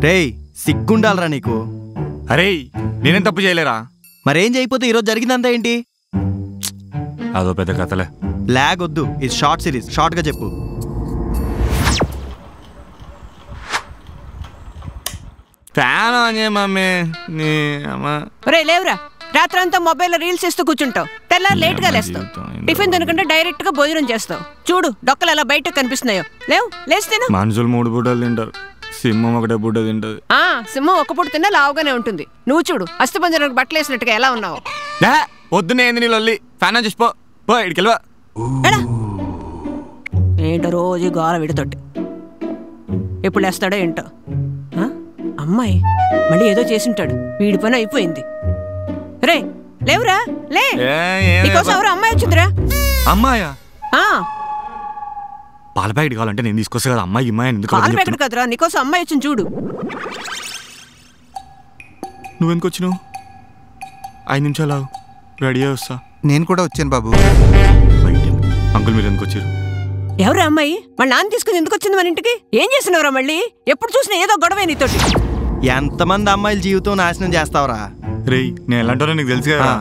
రేయ్ సిగ్గుండాలరా నీకు. అరే నేనేం తప్పు చేయలేరా? మరేం చేయకపోతే ఈరోజు జరిగిందంతా ఏంటి? అదో పెద్ద కథలే. లాగ్ వద్దు, ఇది షార్ట్ సిరీస్, షార్ట్ గా చెప్పు. ఫ్యాన్ ఆన్ చేయ మమ్మీ. నీ అమ్మ రే లేవురా, రాత్రంతా మొబైల్లో రీల్స్ ఇస్తూ కూర్చుంటావు, తెల్లారు లేట్ గా లేస్తావు, టిఫిన్ తినకుండా డైరెక్ట్ గా భోజనం చేస్తావు. చూడు డొక్కలు ఎలా బయటకు కనిపిస్తున్నాయో. లేవు లేచి తిను. మనుషులు 3 పూటలు తింటారు, సింహం ఒకటే పూట తింటది. సింహం ఒక పూట తిన్నా లావుగానే ఉంటుంది. నువ్వు చూడు అస్థిపంజరానికి బట్టలు వేసినట్టుగా ఎలా ఉన్నావు. పొద్దునే ఏంది నీళ్ళు వల్లి ఫ్యాన్ ఆన్ చేసిపో. పో ఇడికెళ్ళవా. ఏంటో రోజు గోర విడతోటి ఎప్పుడు లేస్తాడో ఏంటో. అమ్మాయి మళ్ళీ ఏదో చేసింటాడు, వీడి పని అయిపోయింది. రే లేవురా, లే. నీకోసం ఎవరు అమ్మాయి వచ్చిందిరా. అమ్మాయా? పాల ప్యాకెట్ కావాలంటే నేను తీసుకొస్తా కదా. అమ్మాయి అమ్మాయి పాల ప్యాకెట్ కదరా, నీకోసం అమ్మాయి వచ్చింది చూడు. నువ్వెందుకు వచ్చినావు? 5 నిమిషాలు రెడీ అయ్యి వస్తా. నేను కూడా వచ్చాను బాబు. అంకుల్ మీరు ఎందుకు వచ్చారు? ఎవరా అమ్మాయి? మళ్ళీ నాన్న తీసుకుని ఎందుకు వచ్చింది మన ఇంటికి? ఏం చేసినవరా మళ్ళీ? ఎప్పుడు చూసినా ఏదో గొడవే నీతోటి. ఎంతమంది అమ్మాయిల జీవితం నాశనం చేస్తావరా? రేయ్ నేను ఎలాంటో నీకు తెలుసు కదా.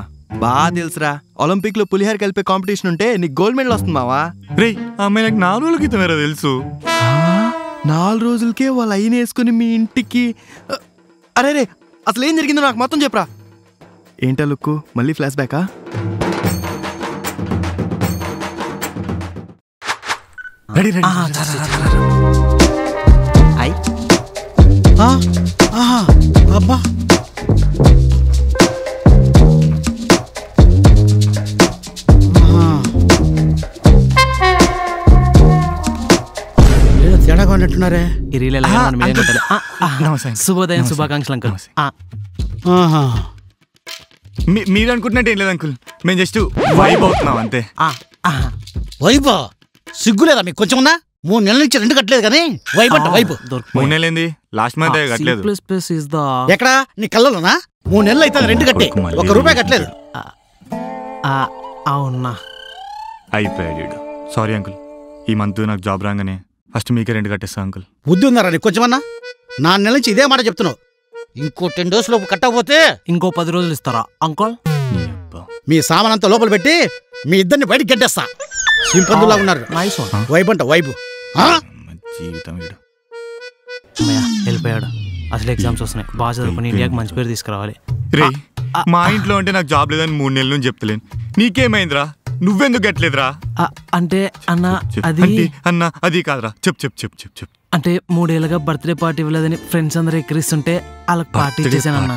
బాగా తెలుసురా. ఒలింపిక్ లో పులిహార కలిపే కాంపిటీషన్ ఉంటే నీకు గోల్డ్ మెడల్ వస్తుంది మావా. రేయ్ ఆ అమ్మాయి నాకు 4 రోజుల క్రితం వేరే తెలుసు. 4 రోజులకే వాళ్ళు అయిన వేసుకుని మీ ఇంటికి. అరే రే అసలు ఏం జరిగిందో నాకు మొత్తం చెప్పరా. ఏంటా లుక్కు, మళ్ళీ ఫ్లాష్ బ్యాకా? అబ్బా తేడాగా ఉన్నట్టున్నారే. శుభోదయం, శుభాకాంక్షలు అంకుల్. మీరు అనుకుంటున్నట్టు ఏం లేదు అంకుల్, మేము జస్ట్ వైబ్ అవుతున్నాం అంతే. వైబా? సిగ్గులేదా మీకు కొంచెం? 3 నెలల నుంచి 2 కట్టలేదు కానీ వైబ్ అంట వైబ్. 3 నెలలేంది? లాస్ట్ మంత్ కట్టలేదు. ఎక్కడా నీ కళ్ళలోనా? 3 నెలలు అయితే 2 కట్టే, 1 రూపాయి కట్టలేదు. అవునా? అయిపోయాడు. సారీ అంకుల్, ఈ మంత్ నాకు జాబ్ రాగానే ఫస్ట్ మీకే 2 కట్టేస్తా అంకుల్. బుద్ధి ఉందారా నీకు కొంచెమన్నా? 4 నెలల నుంచి ఇదే మాట చెప్తున్నావు. ఇంకో 10 డేస్ లోపు కట్టకపోతే ఇంకో 10 రోజులు ఇస్తారా అంకుల్? మీ సామాన్ అంతా లోపల పెట్టి మీ ఇద్దరిని బయటికి గడ్డేస్తా. సింపందులా ఉన్నారు. వైబ్ అంట వైబ్. జీవితం వెళ్ళిపోయాడు. అసలు ఎగ్జామ్స్ వస్తున్నాయి, బాగా చదువుకుని ఇండియాకి మంచి పేరు తీసుకురావాలి. రే మా ఇంట్లో అంటే నాకు జాబ్ లేదని 3 నెలల నుంచి చెప్తలేను. నీకేమైందిరా? నువ్వెందుకు గట్లేదురా? అంటే అన్న అది అన్న అది కాదురా. చెప్పు. అంటే 3 ఏళ్ళుగా బర్త్డే పార్టీ ఇవ్వలేదని ఫ్రెండ్స్ అందరూ ఎక్కిరిస్తుంటే వాళ్ళకి పార్టీ చేశానన్నా.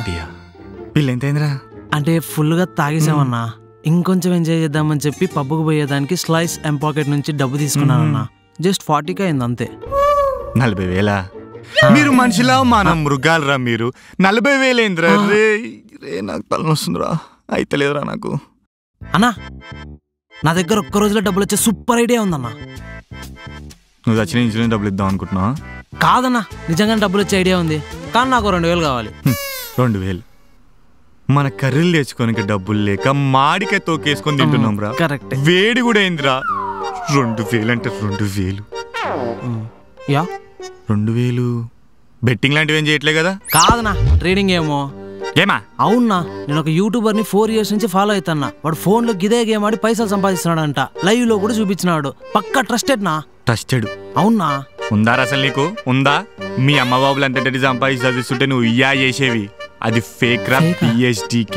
వీళ్ళు ఎంతైందిరా? అంటే ఫుల్ గా తాగేసామన్నా. ఇంకొంచెం ఎంజాయ్ చేద్దామని చెప్పి పబ్బుకు పోయేదానికి స్లైస్ ఎంపాకెట్ నుంచి డబ్బు తీసుకున్నానన్నా. జస్ట్ 40K అయింది అంతే. 40,000? మీరు మనిషిలా మనం మృగాలరా మీరు. 40,000 ఏందిరా? రే నాకు తలనొస్తుందిరా, అయితే లేదురా నాకు. అన్నా నా దగ్గర ఒక్క రోజులో డబ్బులు వచ్చే సూపర్ ఐడియా ఉందన్నా. నువ్వు వచ్చిన ఇన్సూరెన్స్ డబ్బులు ఇద్దాం అనుకుంటున్నావా? కాదన్నా, నిజంగానే డబ్బులు వచ్చే ఐడియా ఉంది, కానీ నాకు 2,000 కావాలి. 2,000? మన కర్రీలు తెచ్చుకోనికి డబ్బులు లేక మాడికాయ తోకేసుకొని తింటున్నాం రా. కరెక్ట్. వేడి కూడా అయిందిరా. 2,000 అంటే 2,000. 2,000 బెట్టింగ్ లాంటివి ఏం చేయట్లే కదా? కాదన్నా, ట్రేడింగ్ ఏమో. ఏమా? అవునా, నేను ఒక యూట్యూబర్ ని 4 years నుంచి ఫాలో అవుతున్నా. వాడు ఫోన్ లో గిదే గేమ్ ఆడి పైసలు సంపాదిస్తున్నాడంట. లైవ్ లో కూడా చూపించినాడు. పక్కా ట్రస్టెడ్ నా. ట్రస్టెడ్? అవునా? ఉందా అసలు నీకు? ఉందా? మీ అమ్మ బాబులు అంతటి సంపాదించి చదివిస్తుంటే నువ్వు ఇయ్యా చేసేవి. అది ఫేక్ రా. PhDK.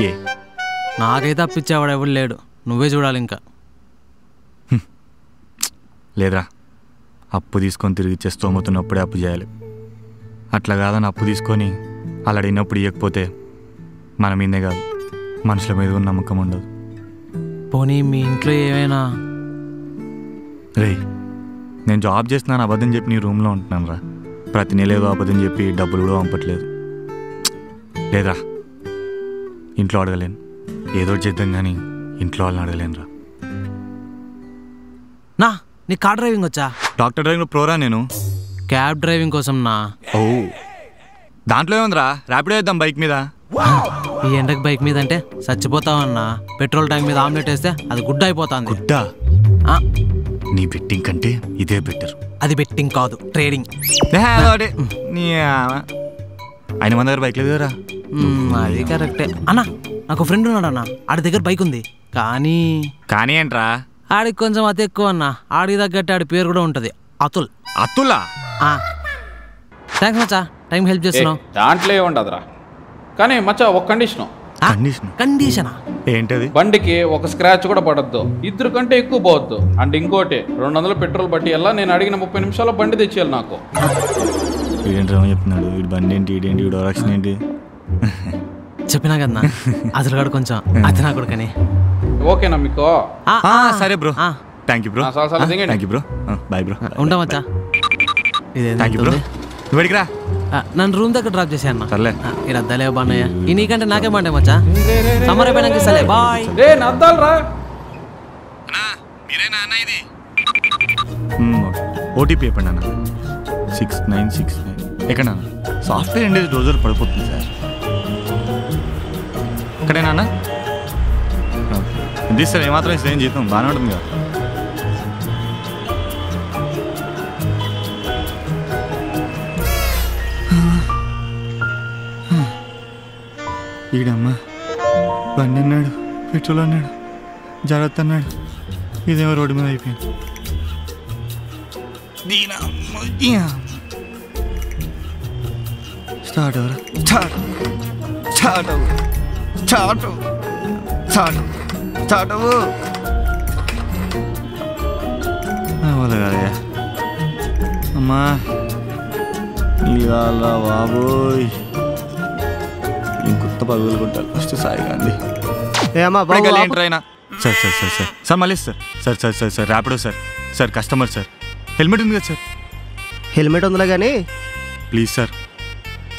నాకైతే అప్పిచ్చేవాడు ఎవడు లేడు, నువ్వే చూడాలి ఇంకా. లేదురా, అప్పు తీసుకొని తిరిగి ఇచ్చే స్తోమతున్నప్పుడే అప్పు చేయాలి. అట్లా కాదని అప్పు తీసుకొని అలా అడిగినప్పుడు ఇవ్వకపోతే మన మీదే కాదు మనుషుల మీద కూడా నమ్మకం ఉండదు. పోనీ మీ ఇంట్లో ఏమైనా? రే నేను జాబ్ చేస్తున్నాను అబద్ధం చెప్పి నీ రూమ్లో ఉంటున్నాను రా. ప్రతి నెల ఏదో అబద్ధం చెప్పి డబ్బులు కూడా పంపట్లేదు. లేదురా, ఇంట్లో అడగలేను. ఏదో చేద్దాం కానీ ఇంట్లో వాళ్ళని అడగలేను రా. నా నీ కార్ డ్రైవింగ్ వచ్చా? డాక్టర్ డ్రైవింగ్ ప్రోరా నేను. క్యాబ్ డ్రైవింగ్ కోసం నా. ఓ దాంట్లో ఏముందిరా, ర్యాపిడో వేద్దాం బైక్ మీద. ఈ ఎండకు బైక్ మీద అంటే చచ్చిపోతావన్నా. పెట్రోల్ ట్యాంక్ మీద ఆమ్లెట్ వేస్తే అది గుడ్డ అయిపోతుంది. గుడ్డా? నీ బెట్టింగ్ కంటే ఇదే బెటర్. అది బెట్టింగ్ కాదు, ట్రేడింగ్. ఆయన మన దగ్గర బైక్ లేదు కదరా. అది కరెక్టే అన్న. నాకు ఫ్రెండ్ ఉన్నాడు అన్న, ఆడి దగ్గర బైక్ ఉంది. కానీ ఏంట్రా? ఆడికి కొంచెం అతి ఎక్కువ అన్న. ఆడికి తగ్గట్టు ఆడి పేరు కూడా ఉంటది, అతుల్. అతులా? థ్యాంక్స్ మచ్చా, టైం హెల్ప్ చేస్తున్నావు. దాంట్లో ఏముండదురా, కానీ మచ్చా ఒక కండిషనా ఏంటది? బండికి ఒక స్క్రాచ్ కూడా పడద్దు, 2 కంటే ఎక్కువ పోవద్దు. అండ్ ఇంకోటి 200 పెట్రోల్ బట్టి వెళ్ళా. నేను అడిగిన 30 నిమిషాల్లో బండి తెచ్చేయాలి నాకు. వీడేంట్రా చెప్తున్నాడు, వీడు బండి ఏంటి, వీడేంటి, వీడు డైరెక్షన్ ఏంటి? చెప్పినా కదన్నా అసలు కాడు కొంచెం అది నా కొడుకని. ఓకేనా మీకు? సరే bro, thank you bro. Thank you bro, bye bro. ఉంటా మచ్చా. Thank you bro. నువ్వు రా, నన్ను రూమ్ దగ్గర డ్రాప్ చేసా అన్న. సర్లే, ఈ రద్దాలే బాగున్నాయా? ఈ నీకంటే నాకే బాగుంటాయి మచ్చా. సమ్మర్ అయిపోయినాక సరే బాయ్. నద్దాలరా. ఓటీపీ చెప్పండి అన్న. 6969. ఎక్కడన్నా? సాఫ్ట్వేర్ అండి రోజులు పడిపోతుంది సార్. ఇక్కడేనా అన్న? ఇది సార్ ఏమాత్రం ఇస్తే ఏం జీతం బాగానే ఉంటుంది కదా. ఈడమ్మా బండి అన్నాడు, పెట్రోల్ అన్నాడు, జాగ్రత్త అన్నాడు, ఇదేమో రోడ్డు మీద అయిపోయింది. స్టార్ట్ అవరా, స్టార్ట్ స్టార్ట్ అవ్వు, స్టార్ట్ స్టార్ట్ స్టార్ట్ అవ్వు. అవ్వదు కదయ్యా అమ్మా, ఇవాళ బాబోయ్ ఇంకొత్త పరుగులు కొట్టాలి. ఫస్ట్ సాయి గాంధీ. ఏంట్రైనా? Sir sir sir sir sir మళ్ళీ sir sir sir sir sir Rapido sir. Sir customer sir, helmet ఉంది కదా సార్? హెల్మెట్ ఉందిలే కానీ ప్లీజ్ సార్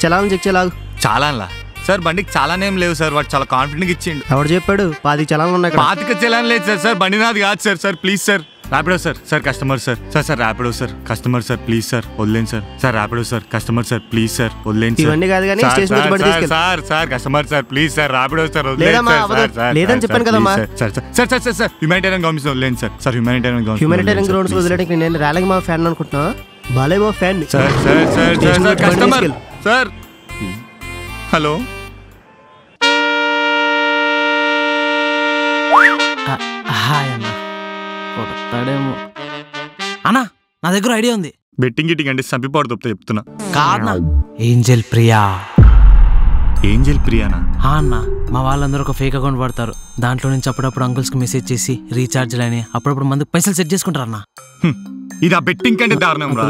చలాన్ చెక్ చేయలాగు. చాలాన్లా సార్? బండికి చాలానే ఏం లేవు సార్, వాడు చాలా కాన్ఫిడెంట్గా ఇచ్చిండు. ఎవడు చెప్పాడు? 10 చలాన్లు ఉన్నాయి. 5 చలాన్ లేదు సార్. సార్ బండి నాది కాదు sir. Sir please sir, Rapido sir. Sir customer sir. Sir sir Rapido sir, customer sir please sir వదిలేండి sir. Sir Rapido sir, customer sir please sir వదిలేండి సార్. ఇవన్నీ కాదు కానీ స్టేషన్ నుంచి బండి తీసుకెళ్ళి. Sir sir customer sir please sir Rapido sir వదిలేండి sir. లేదని చెప్పాను కదమ్మా. Sir sir sir sir sir humanitarian grounds వదిలేండి సార్. సార్ హ్యూమానిటేరియన్ గ్రౌండ్స్ వదిలేయడానికి నేను ర్యాలింగ్ మా ఫ్యాన్ అనుకుంటున్నా. బాలే మా fan. Sir sir sir sir customer sir. Hello hi అన్న. కొడతాడేమో అన్నా, నా దగ్గర ఐడియా ఉంది. బెట్టింగ్ గిట్టింగ్ అంటే చంపిపోవడం తప్పితే చెప్తున్నా. కాదన్నా, ఏంజెల్ ప్రియా. ఏంజెల్ ప్రియానా? అన్న, మా వాళ్ళందరూ ఒక ఫేక్ అకౌంట్ వాడతారు. దాంట్లో నుంచి అప్పుడప్పుడు అంకుల్స్కి మెసేజ్ చేసి రీఛార్జ్లు అని అప్పుడప్పుడు మందుకు పైసలు సెట్ చేసుకుంటారు అన్న. ఇది ఆ బెట్టింగ్ కంటే దారుణం రా.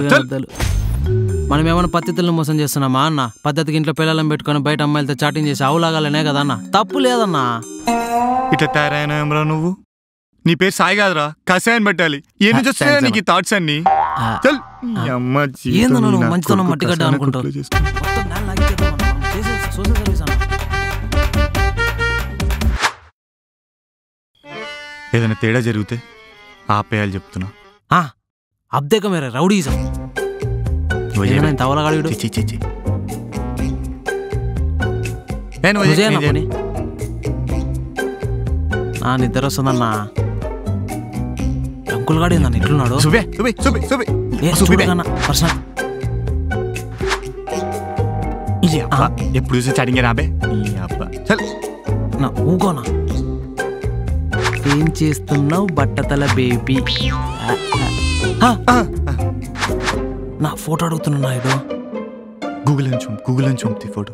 మనం ఏమైనా పద్ధతులను మోసం చేస్తున్నామా అన్న? పద్ధతికి ఇంట్లో పిల్లలను పెట్టుకొని బయట అమ్మాయిలతో చాటింగ్ చేసి అవులాగాలనే కదా అన్న. తప్పు లేదన్నా. ఇట్లా తయారైనా నువ్వు? నీ పేరు సాయి కాదురా, కసాయని పెట్టాలి. ఏం చూస్తా నీకు థాట్స్ అన్ని? మంచితనం మట్టిగడ్డ అనుకుంటావు. ఏదైనా తేడా జరిగితే ఆపేయాలి చెప్తున్నా. అబ్దేక మేరే రౌడీజం. తవలగాడు నిద్ర వస్తుందన్నా. అంకుల్ గాడు ఏందన్న ఇట్లున్నాడు? ఎప్పుడు చూసి చాటింగ్ రాబే ఊకోనా? ఏం చేస్తున్నావు బట్టతల బేబీ? నా ఫోటో అడుగుతున్నా ఇడు. గూగుల్ నుంచి పంపి ఫోటో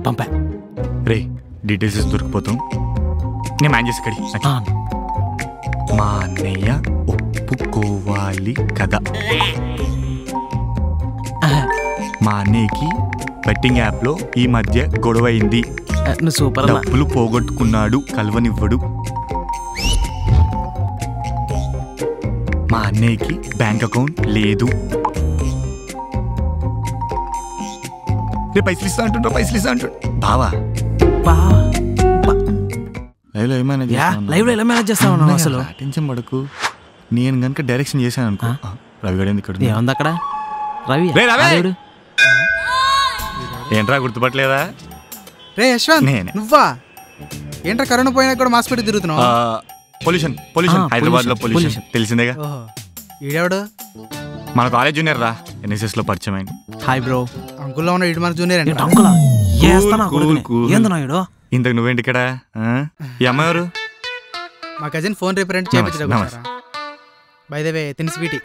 పంపా. రే డీటెయిల్స్ దొరికిపోతాం. నేను మ్యాన్ చేసి కడి. మా అన్నయ్య ఒప్పుకోవాలి కదా. మా అన్నయ్యకి బెట్టింగ్ యాప్లో ఈ మధ్య గొడవ అయింది. సూపర్. డబ్బులు పోగొట్టుకున్నాడు, కలవనివ్వడు. మా అన్నయ్యకి బ్యాంక్ అకౌంట్ లేదు. పైసలు ఇస్తా అంటుంటా బావా. లైవ్ లో ఎలా మేనేజ్ చేస్తావు అసలు? టెన్షన్ పడకు. నేను కనుక డైరెక్షన్ చేశాను అనుకో. రవి గడ ఇక్కడ ఏముంది అక్కడ? రవి ఏంట్రా గుర్తుపట్టలేదా? రే యశ్వంత్, నువ్వా? ఏంట్రా కరోనా పోయినా కూడా మాస్క్ పెట్టి తిరుగుతున్నావు? పొల్యూషన్ హైదరాబాద్ లో పొల్యూషన్ తెలిసిందేగా. ఈడెవడు? మన కాలేజ్ జూనియర్ రా, NSS లో పరిచయం అయింది. Hi bro. అంకుల్లో ఉన్న ఇటు మనకు జూనియర్ అండి. అంకులా ఏంది నాయుడు? ఇంతకు నువ్వేంటి ఇక్కడ? ఈ అమ్మాయి ఎవరు? మా కజిన్ ఫోన్ రిపేర్ చేయించడం. బై ద వే తిని స్వీటీ.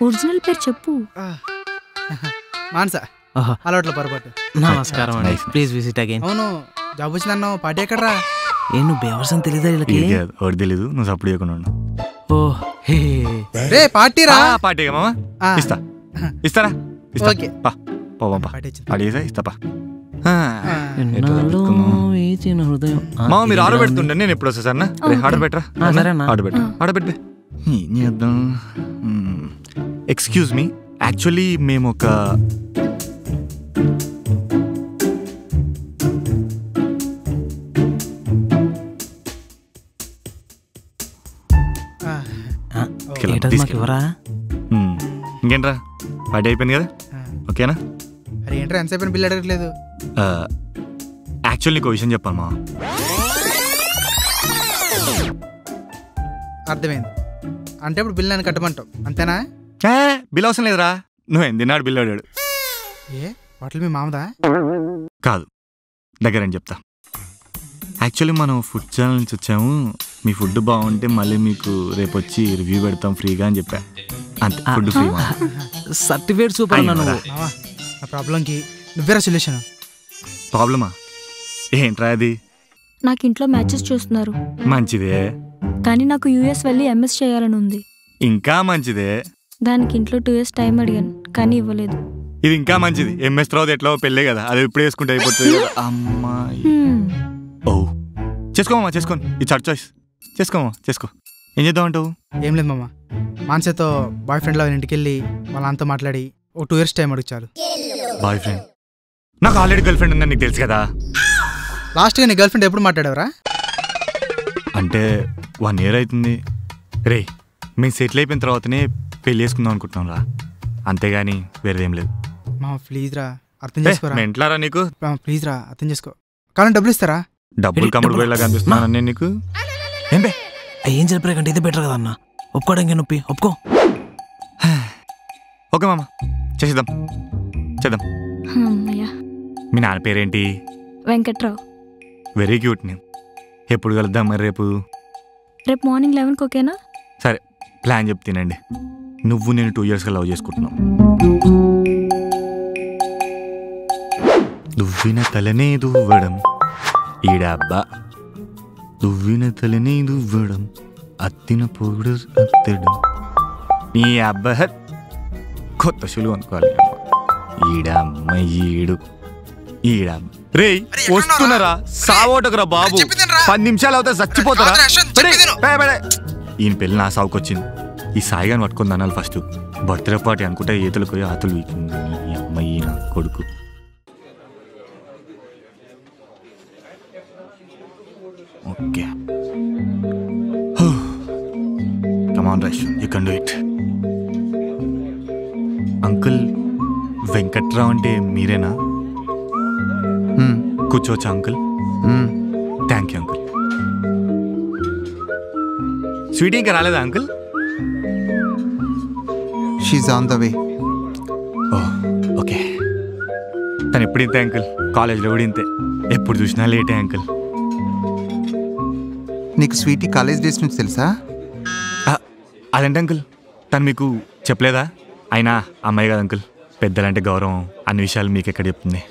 ఒరిజినల్ పేరు చెప్పు. మానస. అలవాట్ల పొరపాటు. నమస్కారం అండి, ప్లీజ్ విజిట్ అగైన్. అవును, జాబ్ వచ్చిందన్నావు, పార్టీ ఎక్కడరా? నువ్వు బేవర్స్ అని తెలీదా వీళ్ళకి? ఒకటి తెలీదు, నువ్వు సప్పుడు చేయకుండా. ఓ హే రే పార్టీ రా. పార్టీ మామా ఇస్తా, ఇస్తారా? ఓకే పార్టీ ఇస్తా. మామ మీరు ఆర్డర్ పెడుతుండే, నేను ఎప్పుడు వస్తా సార్? ఆర్డర్ పెట్టరా? ఆర్డర్ పెట్ట, ఆర్డర్ పెట్టే. ఏం చేద్దాం? ఎక్స్క్యూజ్ మీ, యాక్చువల్లీ మేము ఒక ఇంకేంట్రా, పార్టీ అయిపోయింది కదా, ఓకేనా? అరే ఏంట్రా ఎంతసేపు బిల్ అడగట్లేదు? యాక్చువల్ నీకు విషయం చెప్పాను మా. అర్థమైంది, అంటే ఇప్పుడు బిల్ నేను కట్టమంటావు అంతేనా? బిల్ అవసరం లేదురా, నువ్వు తిన్నాడు బిల్ అడిగాడు. ఏ హోటల్ మీ మామదా? కాదు, దగ్గరని చెప్తా. యాక్చువల్లీ మనం ఫుడ్ ఛానల్ నుంచి వచ్చాము, మీ ఫుడ్ బాగుంటే మళ్ళీ మీకు రేపు వచ్చి రివ్యూ పెడతాం ఫ్రీగా అని చెప్పా. అంతే, ఫుడ్ ఫ్రీ. సర్టిఫికేట్ సూపర్ అన్నా నువ్వు. నా ప్రాబ్లంకి నువ్వేరా సొల్యూషన్. ప్రాబ్లమా? ఏంట్రా అది? నాకు ఇంట్లో మ్యాచెస్ చూస్తున్నారు. మంచిదే, కానీ నాకు యూఎస్ వెళ్ళి ఎంఎస్ చేయాలని ఉంది. ఇంకా మంచిదే. దానికి ఇంట్లో 2 years టైం అడిగాను, కానీ ఇవ్వలేదు. ఇది ఇంకా మంచిది, ఎంఎస్ తర్వాత ఎట్లా పెళ్ళే కదా, అది ఇప్పుడు వేసుకుంటే అయిపోతుంది. అమ్మాయి ఓ చేసుకోమా, చేసుకోండి, ఇది చర్చ్ చాయిస్. చేసుకోమా, చేసుకో. ఏం చేద్దాం అంటావు? ఏం లేదు మామ, మాన్సేతో బాయ్ ఫ్రెండ్ వాళ్ళ ఇంటికి వెళ్ళి వాళ్ళ అంతా మాట్లాడి ఓ 2 years టైం అడుగు చాలు. Boy friend? నాకు ఆల్రెడీ గర్ల్ ఫ్రెండ్ ఉందని నీకు తెలుసు కదా. లాస్ట్గా నీ గర్ల్ ఫ్రెండ్ ఎప్పుడు మాట్లాడావరా? అంటే 1 year అవుతుంది రే. మేము సెటిల్ అయిపోయిన తర్వాతనే పెళ్ళి చేసుకుందాం అనుకుంటున్నాం రా, అంతేగాని వేరేదేం లేదు. మా ప్లీజ్ రా, అర్థం చేసుకోరా. మెంట్లారా నీకు? ప్లీజ్ రా, అర్థం చేసుకో. కానీ డబ్బులు ఇస్తారా? డబ్బులు కమ్ముడు పోయేలా కనిపిస్తున్నాను నేను నీకు. ఏం చెప్పరే కంటే ఇది బెటర్ కదా అన్న. ఒప్పుకోవడానికి నొప్పి, ఒప్పుకో. ఓకే మామ, చేసేద్దాం, చేద్దాం. మీ నాన్న పేరేంటి? వెంకట్రావు. Very cute name. ఎప్పుడు కలుద్దాం మరి? రేపు మార్నింగ్ 11 ఓకేనా? సరే, ప్లాన్ చెప్తానండి. నువ్వు నేను 2 yearsగా లవ్ చేసుకుంటున్నాం. దువ్విన తలనే దువ్వడం ఈడబ్బా, దువ్విన తలనే దువ్వడం అత్తిన పొగుడు అత్తడం. నీ అబ్బా కొత్త షూలు అనుకోవాలి. ఈడమ్మ ఈడు ఈడ రే వస్తున్నారా? సావోటకురా బాబు, 10 నిమిషాలు అవుతా చచ్చిపోతారా? ఈయన పెళ్ళి నా సావుకొచ్చింది. ఈ సాయిగాని పట్టుకుంది అనాలి ఫస్ట్. బర్త్డే పార్టీ అనుకుంటే ఈతలు పోయి ఆతులు వీకింది. ఈ అమ్మాయి నా కొడుకు. Okay, come on right, you can do it. Uncle, Venkatrao అంటే మీరేనా? కూర్చోవచ్చా uncle? Thank you uncle. Sweety ఇంకా రాలేదా uncle? She's on the way. Okay. తను ఎప్పుడు ఇంతే అంకుల్, కాలేజ్లో కూడా ఇంతే, ఎప్పుడు చూసినా లేటే అంకుల్. నీకు స్వీటీ కాలేజ్ డేస్ నుంచి తెలుసా? అదేంటి అంకుల్, తను మీకు చెప్పలేదా? అయినా అమ్మాయి కదా అంకుల్, పెద్దలంటే గౌరవం, అన్ని విషయాలు మీకు ఎక్కడ చెప్తుంది?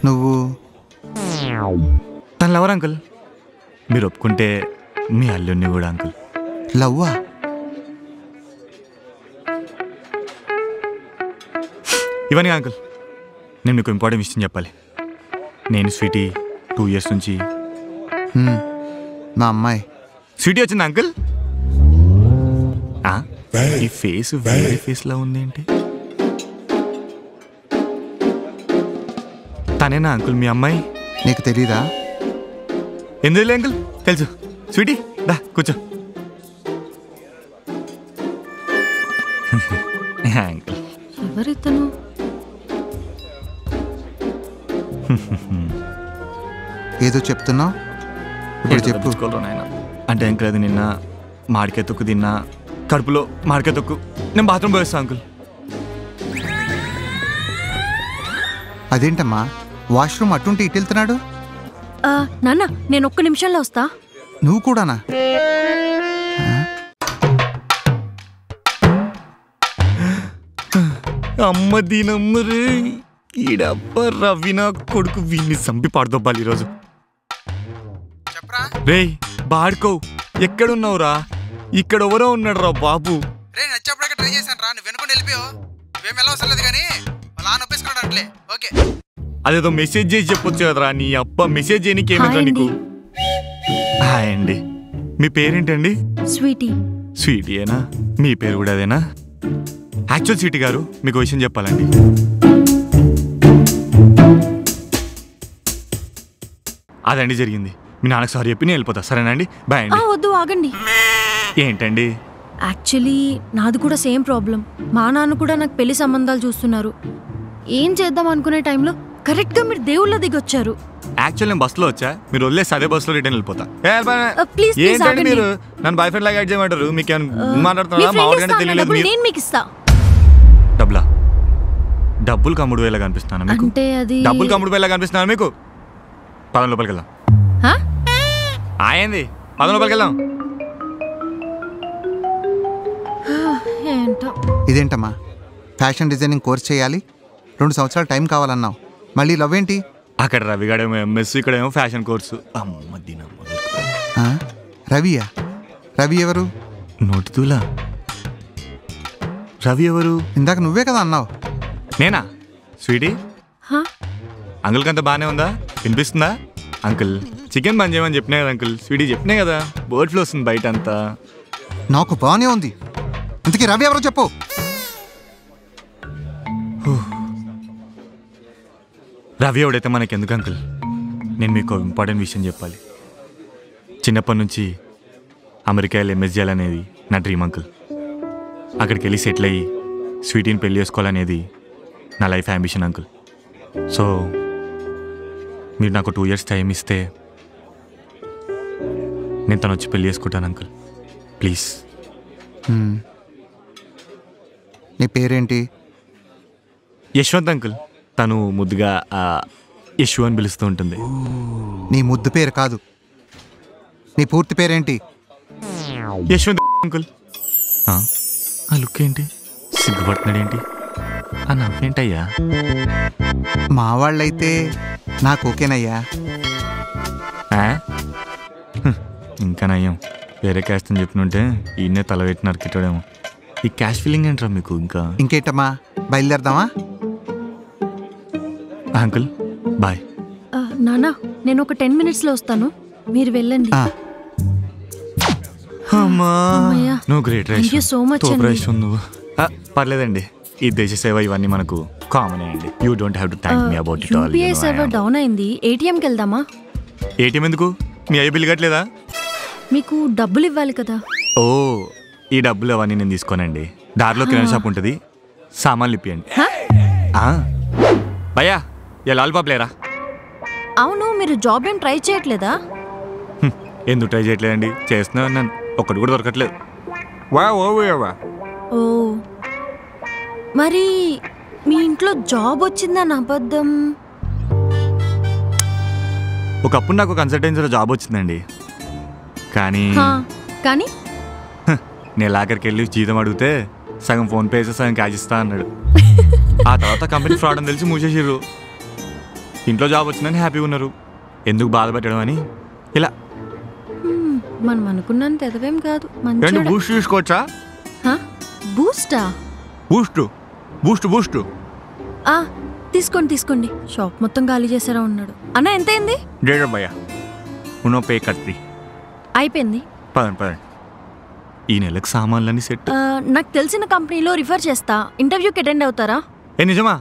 నువ్వు తను లవర్ అంకుల్. మీరు ఒప్పుకుంటే మీ అల్లుడిని కూడా అంకుల్. లవ్వా? ఇవన్నీ అంకుల్, నేను మీకు ఇంపార్టెంట్ విషయం చెప్పాలి. నేను స్వీటీ 2 years నుంచి. నా అమ్మాయి స్వీటీ వచ్చింది అంకుల్. ఈ ఫేస్ వేరే ఫేస్లో ఉంది ఏంటి? తనేనా అంకుల్ మీ అమ్మాయి? నీకు తెలీదా? ఎందుకు అంకుల్, తెలుసు. స్వీటీ దా కూర్చో. అంకుల్ ఎవరితను? ఏదో చెప్తున్నావు, ఇప్పుడు చెప్పు. అంటే అంకుల్, అది నిన్న మామిడికాయ తొక్కు తిన్నా, కడుపులో మామిడికాయ తొక్కు. నేను బాత్రూమ్ పోయేస్తా అంకుల్. అదేంటమ్మా వాష్రూమ్ అటుంటే ఇటు వెళ్తున్నాడు? నాన్న నేను ఒక్క నిమిషంలో వస్తా. నువ్వు కూడానా? అమ్మ దీనమ్మరే ఈడబ్బ రవి నా కొడుకు వీడిని చంపి పాడుదోబ్బాలి ఈరోజు. రేయ్ బాడుకో ఎక్కడున్నావురా? ఇక్కడ ఎవరో ఉన్నాడు రా బాబు. రే నచ్చప్పుడే ట్రై చేశాను రా, నువ్వు వెనుకొని వెళ్ళిపోయావు. నువ్వేం వెళ్ళవసలేదు కానీ వాళ్ళ ఆన్ ఒప్పేసుకున్నాడు అట్లే. ఓకే అదేదో మెసేజ్ చేసి చెప్పొచ్చు కదరా. నీ అప్ప మెసేజ్ చేయడానికి ఏమైందా నీకు? హాయ్ అండి. మీ పేరేంటండి? స్వీటీ. స్వీటీయేనా? మీ పేరు కూడా అదేనా? యాక్చువల్ స్వీటీ గారు మీకు విషయం చెప్పాలండి. అదండి జరిగింది. మీ నాన్నకు సారీ చెప్పి నేను వెళ్ళిపోతా. సరేనండి, బాయ్ అండి. వద్దు ఆగండి. ఏంటండి? యాక్చువల్లీ నాది కూడా సేమ్ ప్రాబ్లం. మా నాన్న కూడా నాకు పెళ్లి సంబంధాలు చూస్తున్నారు. ఏం చేద్దాం అనుకునే టైంలో కరెక్ట్గా మీరు దేవుళ్ళ దిగొచ్చారు. యాక్చువల్ నేను బస్సులో వచ్చా, మీరు వదిలేసి అదే బస్సులో రిటర్న్ వెళ్ళిపోతా. ఏంటండి మీరు నన్ను బాయ్ ఫ్రెండ్ లాగా యాడ్ చేయమంటారు? మీకు మాట్లాడుతున్నా మా ఊరికంటే తెలియలేదు. నేను మీకు ఇస్తా. డబ్బులా? డబ్బులు కమ్ముడు వేలాగా అనిపిస్తున్నాను మీకు? అంటే అది డబ్బులు కమ్ముడు వేలాగా అనిపిస్తున్నాను మీకు? 10 లోపలికి వెళ్దాం. ఆయంది 10 లోపలికి వెళ్దాం. ఏంటో ఇదేంటమ్మా ఫ్యాషన్ డిజైనింగ్ కోర్స్ చేయాలి, 2 సంవత్సరాలు టైం కావాలన్నావు, మళ్ళీ లవ్ ఏంటి? అక్కడ రవిగాడేమో ఎంఎస్, ఇక్కడేమో ఫ్యాషన్ కోర్సు. అమ్మ దినమ్మ. రవియా? రవి ఎవరు? నోటితూలా? రవి ఎవరు? ఇందాక నువ్వే కదా అన్నావు. నేనా? స్వీటీ అంకుల్కి అంతా బాగానే ఉందా? వినిపిస్తుందా? అంకుల్ చికెన్ బంద్ చేయమని చెప్పినా కదా అంకుల్. స్వీటీ చెప్పినా కదా, బర్డ్ ఫ్లూ వస్తుంది బయట అంతా. నాకు బాగానే ఉంది. ఇంతకీ రవి ఎవరో చెప్పు. రవి ఎవడైతే మనకి ఎందుకు అంకుల్? నేను మీకు ఇంపార్టెంట్ విషయం చెప్పాలి. చిన్నప్పటి నుంచి అమెరికా వెళ్ళి ఎంఎస్ చేయాలనేది నా డ్రీమ్ అంకుల్. అక్కడికి వెళ్ళి సెటిల్ అయ్యి స్వీటీని పెళ్లి చేసుకోవాలనేది నా లైఫ్ అంబిషన్ అంకుల్. సో మీరు నాకు 2 years టైం ఇస్తే నేను తను వచ్చి పెళ్లి చేసుకుంటాను అంకుల్, ప్లీజ్. నీ పేరేంటి? యశ్వంత్ అంకుల్. తను ముద్దుగా యశు అని పిలుస్తూ ఉంటుంది. నీ ముద్దు పేరు కాదు, నీ పూర్తి పేరేంటి? యశ్వంత్ అంకుల్. ఆ లుక్ ఏంటి? సిగ్గుపడుతున్నాడేంటి? ఆ నవ్వేంటయ్యా? మా వాళ్ళైతే నాకు ఓకేనయ్యా. ఇంకా నయ్యం, వేరే క్యాస్ట్ అని చెప్పినుంటే ఈయనే తల పెట్టి నరికిటాడేమో. ఈ క్యాష్ ఫీలింగ్ ఏంట్రా మీకు? ఇంకేంటమ్మా, బయలుదేరదామా? Uncle bye. నానా నేను ఒక 10 minutesలో వస్తాను, మీరు వెళ్ళండి. నువ్వు గ్రేట్ రైస్. So much. నువ్వు పర్లేదండి. ఈ దేశ సేవ ఇవన్నీ మనకు కామన్ అండి. You don't have to thank me about it all. UPI server down అయింది, ఏటీఎంకి వెళ్దామా? ఏటీఎం ఎందుకు? మీ అయ్య బిల్ కట్టలేదా? మీకు డబ్బులు ఇవ్వాలి కదా. ఓ ఈ డబ్బులు అవన్నీ నేను తీసుకోనండి. దారిలో కిరాణా షాప్ ఉంటుంది, సామాన్లు ఇప్పియండి. భయ్యా ఏ లాలిపాప్ లేరా? అవును, మీరు జాబ్ ఏం ట్రై చేయట్లేదా? ఎందుకు ట్రై చేయట్లేదండి? చేస్తున్నా ఉన్నాను, ఒక్కటి కూడా దొరకట్లేదు. ఓ మరి మీ ఇంట్లో జాబ్ వచ్చిందని అబద్ధం. ఒకప్పుడు నాకు కన్సల్టెన్సీలో జాబ్ వచ్చిందండి, కానీ నేను ఆఖరికి వెళ్ళి జీతం అడిగితే సగం ఫోన్పే వేస్తే సగం క్యాష్ ఇస్తా అన్నాడు. ఆ తర్వాత కంపెనీ ఫ్రాడ్ అని తెలిసి మూసేసారు. ఇంట్లో జాబ్ వచ్చిందని హ్యాపీగా ఉన్నారు, ఎందుకు బాధపెట్టడం అని ఇలా. మనం అనుకున్నంత ఎదవేం కాదు. బూస్ట్ తీసుకోవచ్చా? బూస్టా? బూస్ట్ తీసుకోండి తీసుకోండి. షాప్ మొత్తం ఖాళీ చేసారా ఉన్నాడు. అన్న ఎంత అయింది? అయిపోయింది. పదండి. ఈ నెలకు సామాన్లన్నీ సెట్. నాకు తెలిసిన కంపెనీలో రిఫర్ చేస్తా, ఇంటర్వ్యూకి అటెండ్ అవుతారా? నిజమా?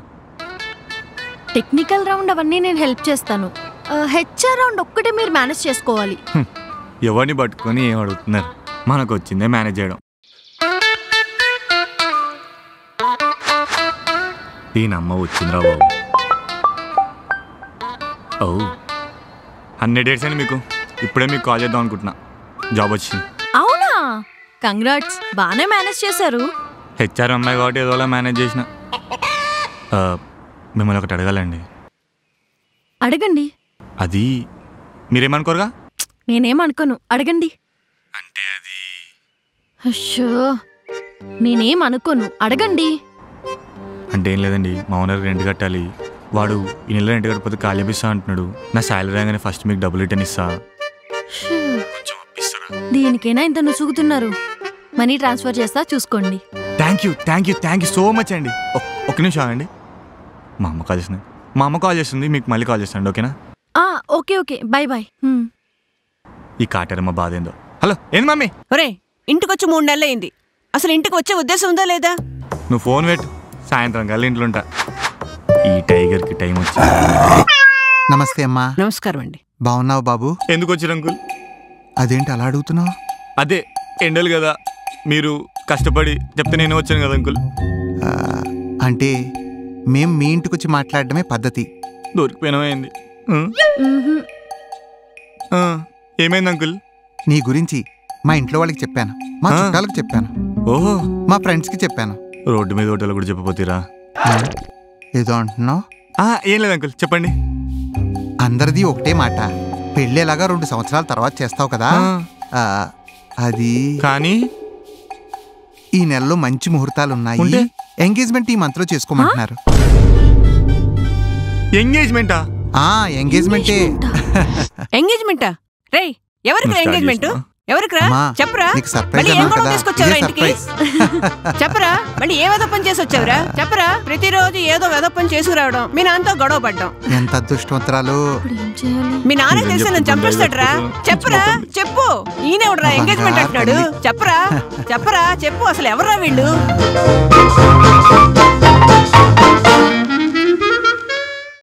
టెక్నికల్ రౌండ్ అవన్నీ నేను హెల్ప్ చేస్తాను. హెచ్ఆర్ రౌండ్ ఒక్కటే మీరు మేనేజ్ చేసుకోవాలి. ఎవరిని పట్టుకొని ఏం అడుగుతున్నారు? మనకు వచ్చిందే మేనేజ్ చేయడం. దీని అమ్మ వచ్చిందిరా బాబు. 100 days అని మీకు ఇప్పుడే మీకు కాల్ చేద్దాం అనుకుంటున్నా, జాబ్ వచ్చింది. అవునా? కంగ్రాట్స్, బాగానే మేనేజ్ చేశారు. హెచ్ఆర్ అమ్మాయి కాబట్టి ఏదోలా మేనేజ్ చేసిన. మిమ్మల్ని ఒకటి అడగాలండి. అడగండి. అది మీరేమనుకోరుగా? నేనేమనుకోను, అడగండి. అంటే అది అయ్యో, నేనేం అనుకోను, అడగండి. అంటే ఏం లేదండి, మా ఓనర్ రెంట్ కట్టాలి. వాడు ఈ నెల రెంట్ కట్టకపోతే ఖాళీ చేపిస్తా అంటున్నాడు. నా శాలరీ రాగానే ఫస్ట్ మీకు డబ్బులు రిటర్న్ ఇస్తా. కొంచెం అప్పిస్తారా? దీనికైనా ఇంత నుసుగుతున్నారు. మనీ ట్రాన్స్ఫర్ చేస్తా, చూసుకోండి. థ్యాంక్ యూ సో మచ్ అండి. ఒక్క నిమిషం అండి, మా అమ్మ కాల్ చేస్తుంది. మీకు మళ్ళీ కాల్ చేస్తాండి, ఓకేనా? Okay, bye bye. ఈ కాటేరమ్మ బాధ ఏందో. హలో, ఏంది మమ్మీ? ఒరే, ఇంటికొచ్చి 3 నెలలు అయింది. అసలు ఇంటికి వచ్చే ఉద్దేశం ఉందా లేదా? నువ్వు ఫోన్ పెట్టు, సాయంత్రం కల్లా ఇంట్లో ఉంటా. ఈ టైగర్కి టైం వచ్చి. నమస్తే అమ్మా. నమస్కారం అండి. బాగున్నావు బాబు? ఎందుకు వచ్చారు అంకుల్? అదేంటి అలా అడుగుతున్నావు? అదే ఎండలు కదా, మీరు కష్టపడి చెప్తే నేను వచ్చాను కదా అంకుల్. అంటే మేం మీ ఇంటికి వచ్చి మాట్లాడడమే పద్ధతి. దొరికిపోయినమైంది. ఏమైంది అంకుల్? నీ గురించి మా ఇంట్లో వాళ్ళకి చెప్పాను, మా చుట్టాలకు చెప్పాను, ఓహో, మా ఫ్రెండ్స్కి చెప్పాను. రోడ్డు మీద హోటల్ కూడా చెప్పపోతీరా? ఏదో అంటున్నావు? ఏం లేదు అంకుల్, చెప్పండి. అందరిది ఒకటే మాట, పెళ్ళేలాగా 2 సంవత్సరాల తర్వాత చేస్తావు కదా. అది కానీ ఈ నెలలో మంచి ముహూర్తాలు ఉన్నాయి. ఎంగేజ్మెంట్ ఈ మంత్ లో చేసుకోమంటున్నారు. ఎంగేజ్మెంటా? ఎంగేజ్మెంటే. ఎంగేజ్మెంటా? రే, ఎవరికి ఎంగేజ్మెంట్? ఎవరికిరా? చెప్పరా? తీసుకొచ్చావురా ఇంటికి? చెప్పరా? మళ్ళీ ఏ వెదప్పని చేసి వచ్చావురా? చెప్పరా? ప్రతిరోజు ఏదో వెదప్పని చేసుకురావడం, మీ నాన్నతో గొడవ పడ్డం. ఎంత అదృష్టవంతరాలు. మీ నాన్న తెలిసి నన్ను చంపేస్తాడరా? చెప్పరా? చెప్పు. ఈయనెవడరా ఎంగేజ్మెంట్ అంటున్నాడు? చెప్పు. అసలు ఎవరా వీళ్ళు?